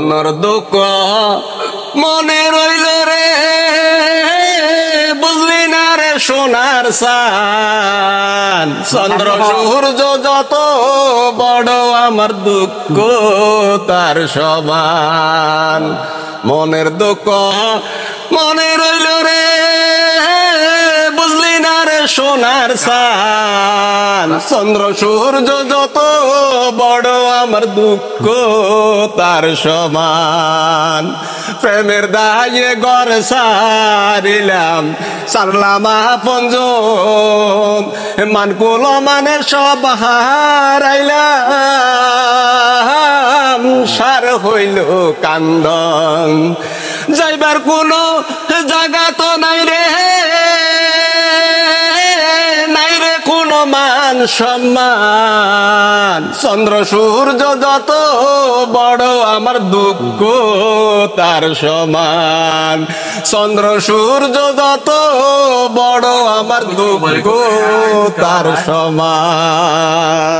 মনের দুঃখ মনে রইল রে, বুঝলি না রে সোনার চান। চন্দ্র সূর্য যত বড় আমার দুঃখ তার সমান। মনের দুঃখ মনে রইল রে, বুঝলি না রে সোনার চান। চন্দ্র সূর্য যত বড় আমার দুঃখ তার সমান। প্রেমের দায়ে ঘর সারিলাম, সারলাম আপনজন, মানকুল মানে সব হারাইলাম। সার হইল কান্দন, যাইবার কোনো জায়গা তো নাই রে, নাই রে কোনো মান সম্মান। চন্দ্র সূর্য যত বড় আমার দুঃখ তার সমান। চন্দ্র সূর্য যত বড় আমার দুঃখ তার সমান।